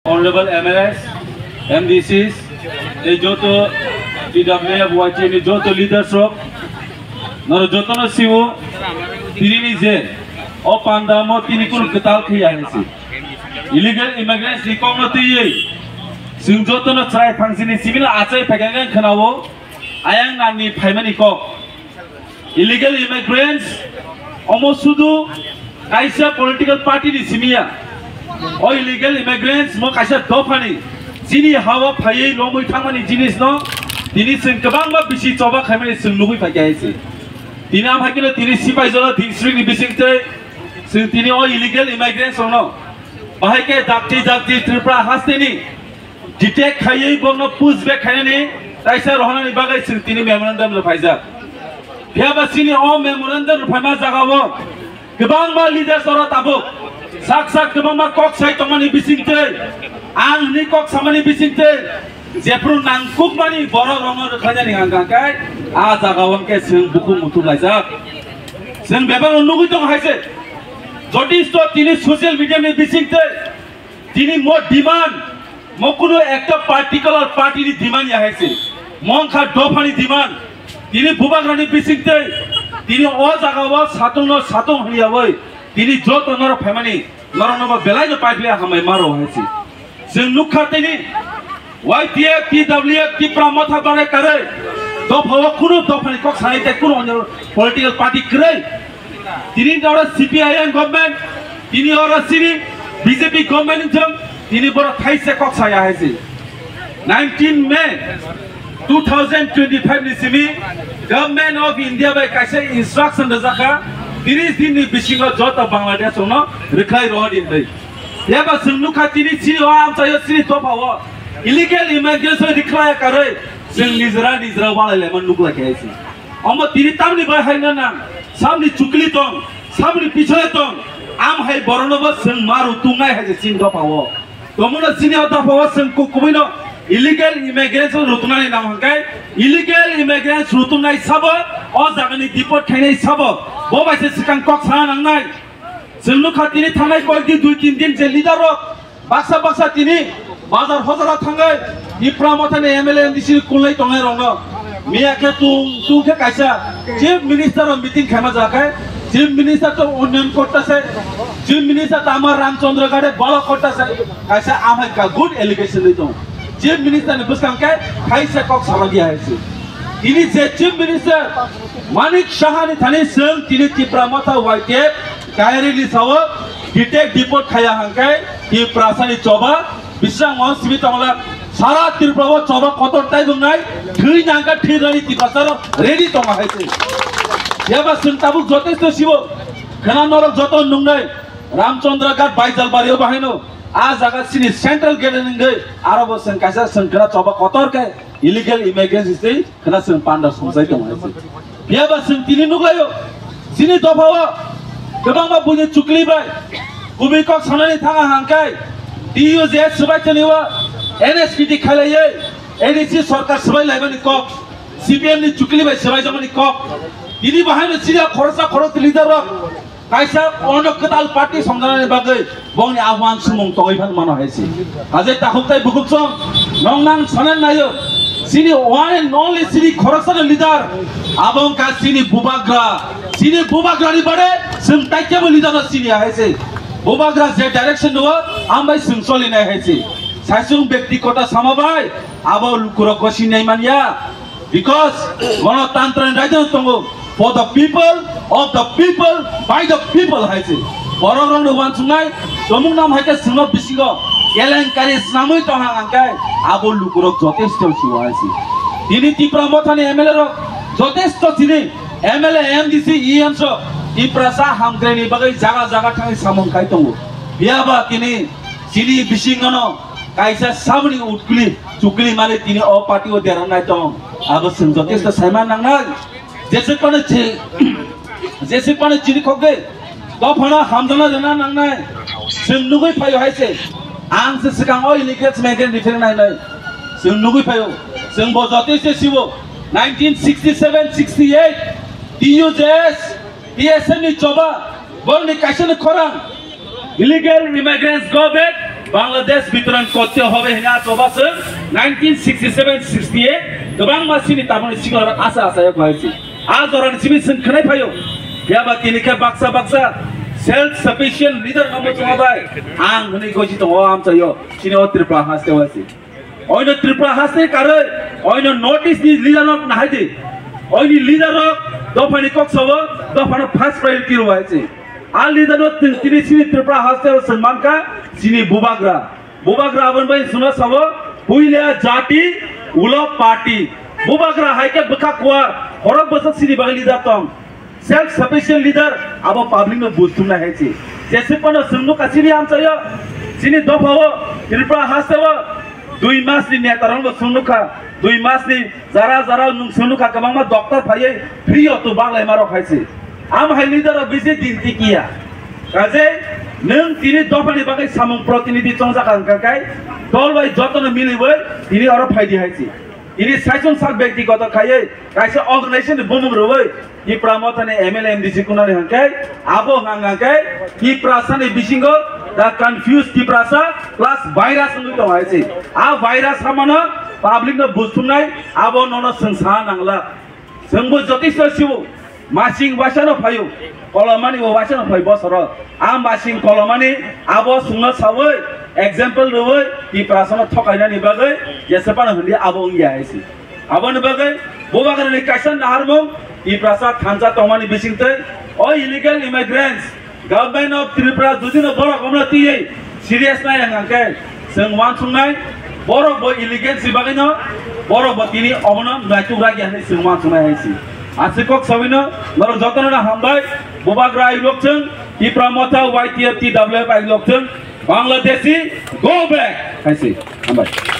Honorable MLS, MDCs, এই যত DWF, YTN যত লিডারশিপ নর যত ন সিও তিনি নিজে ও পান্দাম তিনি কোন কতাল খেয়ে আইছে ইলিগাল ইমিগ্রেন্টস রিকগনিটি जों যত ন ট্রাই ফাংশনি সিভিল আচাই ফাগাঙ্গান খনাও আয়াং নানি ফাইমানি ক ইলিগাল ইমিগ্রেন্টস অমসুদু কাইসা পলিটিক্যাল পার্টি नि সিমিয়া o illegal immigrants mo kaisa dofani jini hawa phayei lomoi thangmani jinis no tini sing kabang ba bisi choba khaimani sing nugui phaiaise tini am hakile tini sipai jolo district ni bisingte sing tini o illegal immigrants no bahaike dakti tripura hasteni detect khayei bongno pushbe khainani taisa rohanani bagai sing tini memorandum lo phaija biaba sini o memorandum phaima jagawo kabang ba leader soro tabuk sak kebama kok sai tomani bisingte ang ni kok samani bisingte jepru nangkuk mani borok rongo khajani hangkai a jagawon ke sing buku mutu laijak sing bebang nugui tong haise jotish to tini social media ni bisingte tini mo demand mo kuno ekta particular party ni demand ya haise mongkha dofani demand tini bubagrani bisingte tini o jagawa satong hliawai tini jot nor family নরনবা বেলাই যে পাইলে হামাই মারো হয়েছে जों नुखाতেনি YTF TWF Tripura মাথা বারে করে দফাও কোনো দফানি কক সাইতে কোনো পলিটিক্যাল পার্টি করে তিনি ওরা CPIM গভর্নমেন্ট তিনি ওরা সিরি বিজেপি গভর্নমেন্ট জম তিনি বড় থাইসে কক সায়া হয়েছে 19 মে 2025 নিসিমি গভর্নমেন্ট অফ ইন্ডিয়া বাই কাইসে ইনস্ট্রাকশন দজাকা 30 दिन बिसिङाव जत बांग्लादेश न रिखाइ रोदिन दै याबा जोंनु खातिनि सिरि आम चायो सिरि तफाव इलीगल इमिग्रेशन रिखाय करे जों निजरा वालायले मन नुकला खायसि अम तिरि तामनि बाहायना नाम सामनि चुकलि दं सामनि पिछले दं आम हाय बरनबो जों मारु तुंगाय हाय सिन तफाव तमुना सिनि तफाव जों कुकुबिनो इलीगल इमिग्रेशन रुतनानि नाम हंकाय इलीगल इमिग्रेशन रुतनाय सब अ जागानि डिपोर्ट खायनाय सब बोबाइसे सिकां कक सा नांनाय जोंनु खातिनि थानाय कयदि 2-3 दिन जे लिडार बाक्सा तिनि बाजार हजारा थांगै इफ्रा मथानि एमएलए एमडीसी कुलनै तंगाय रंग मियाके तुंखे कायसा चीफ मिनिस्टर मीटिंग खामा जाखाय चीफ मिनिस्टर तो उन्नयन करतासे चीफ मिनिस्टर तो आमार रामचंद्र गाडे बल करतासे कायसा आमाय का गुड एलिगेशन दं चीफ मिनिस्टर ने बुसकांके कायसा कक सारा दिया है ini je chief minister Manik Shahani thani seng tini Tripura matha YTF kairi li sawo detect deport khaya hangkai Tripura sani coba bisang mon sibi tangla sara Tripura coba kotor tai bungai thui nangka thirani Tripura ready tonga haise yaba seng tabuk jotesto sibo khana norok joto nungnai Ramchandra Ghat baijal bario bahaino a jaga sini central gate ngai arabo seng kaisa seng khana coba kotor kai illegal immigrants is the kena sing pandar sungsai tong haise biaba sing tini nuglayo sini dofawa gobang ma bunyi chukli bai kubi kok sanani thanga hangkai DUJ sabai taniwa NSPT khalaye ADC sarkar sabai laibani kok CPM ni chukli bai sabai jamani kok tini bahai siria khorot leader rok kaisa onoktal party samjana bagai bongni ahwan sumong tongoi phan mano haise haje takuktai bukuksom nongnang sanan nayo sini one and only sini khorasana leader abong ka sini bubagra ni bade sim taikebo leader sini haise bubagra je direction do ambai sim soli nai haise saisung byakti kota samabai abo lukuro kosi nai mania because ganatantra rajya tongo for the people of the people by the people haise borong no wan sungai tomung nam haike singno bisigo এলেঙ্কারি নামই তো হাঙ্গাই আবল লুকুরক যথেষ্ট সিওয়া আছে তিনি Tripura মথানি MLA rock যথেষ্ট তিনি MLA MDC ইএমস Tripura সা হামগ্রেনি বাগৈ জায়গা থাঙি সামং খাই দङ বিয়াবা তিনি সিনি বিসিংগনো কাইসা সামনি উটকুলি চুকলি মানে তিনি অ পার্টি ও দেরানাই দङ আবো जों যথেষ্ট সাইমান নাংনাই जेसेपाने चिनि खगे दफाना हामजाना जना नांनाय जों नुगै फायो हायसे आं से सिगां ओ इलिगेल मेगेन रिफेर नायनाय जों नुगै फायो जों बजतेसे सिबो 1967-68 DUJS PSN नि चोबा बोलनि काइसन खरां illegal immigrants go back Bangladesh বিতরণ করতে হবে হিনা তবাসে 1967-68 गोबां मासिनि ताबनि सिगां आसा आसाया फायसि आ जरान सिबि सनखनाय फायो याबा तिनिखे Baksa self sufficient leader number चंगाबाय आं हनै गजि दङ आमचायो सिनो त्रिपुरा हास्ते वासि ओइनो त्रिपुरा हास्ते कारै ओइनो नॉर्थ ईस्ट नि लीडर नाहायदि ओइनि लीडर दफानि कक्सबो दफानो फार्स्ट प्रायोरिटी रवायसि आ लीडर तिनि सिनि त्रिपुरा हास्ते सन्मान का सिनि बुबाग्रा अबन बाय सुनो सबो हुइले जाति उलो पार्टी बुबाग्रा हाइके बखा कुआ हरक बसक सिनि बागै लीडर तम सेल्फ सफिशिएंट लीडर अब पब्लिक में बुझ्तुना हेछि जैसे पण सुन्नु कासिनि आमचायो सिनि दफावो त्रिपुरा हास्तेवो 2 मास नि नेतारंगो सुन्नुखा 2 मास नि जरा नुं सुन्नुखा गोबांमा डॉक्टर फायै फ्री अतो बांलाय मारो खायसि आम हाइ लीडर बिसे दिन्थि किया काजे नों तिनि दफानि बागै सामुं प्रतिनिधि चंजाखांकाय दल बाय जतन मिलिबै तिनि अर फायदि हायसि इनि साइसन साक व्यक्तिगत खायै काइसे अर्गनाइजेशन बुमुं रबै कि प्रामथाने एमएलए एमडीसी कुनानि हंकाय आबो हांगाकाय कि प्रासानि बिसिंगो दा कन्फ्यूज कि प्रासा प्लस भाइरास नुतो हायसि आ भाइरास हमनो पब्लिक न बुझुनाय आबो ननो संसा नांला जोंबो जतिस सिबो मासिं वासानो फायो कलमानि वासानो फाय बसर आ मासिं कलमानि आबो सुंनो सावै एग्जांपल रबै कि प्रासानो थकायनानि बागै जेसेबान हन्दि आबो यायसि आबोनि बागै बोबागरनि कासन नाहारमो कि प्रासा थांजा तमानि बिसिंतै ओ illegal immigrants government of Tripura जुदिनो बर कमलातियै सीरियस नाय हंगाके जों वानसुंनाय बर बो इलीगेल सिबागैनो बर बतिनि अबनो नायतुरा गियानि जों वानसुंनाय हायसि आसिकक सबिनो नर जतनना हामबाय बोबाग्रा आइलोकजों कि प्रमोथा YTF TWF आइलोकजों बांग्लादेशी गो बैक हायसि हामबाय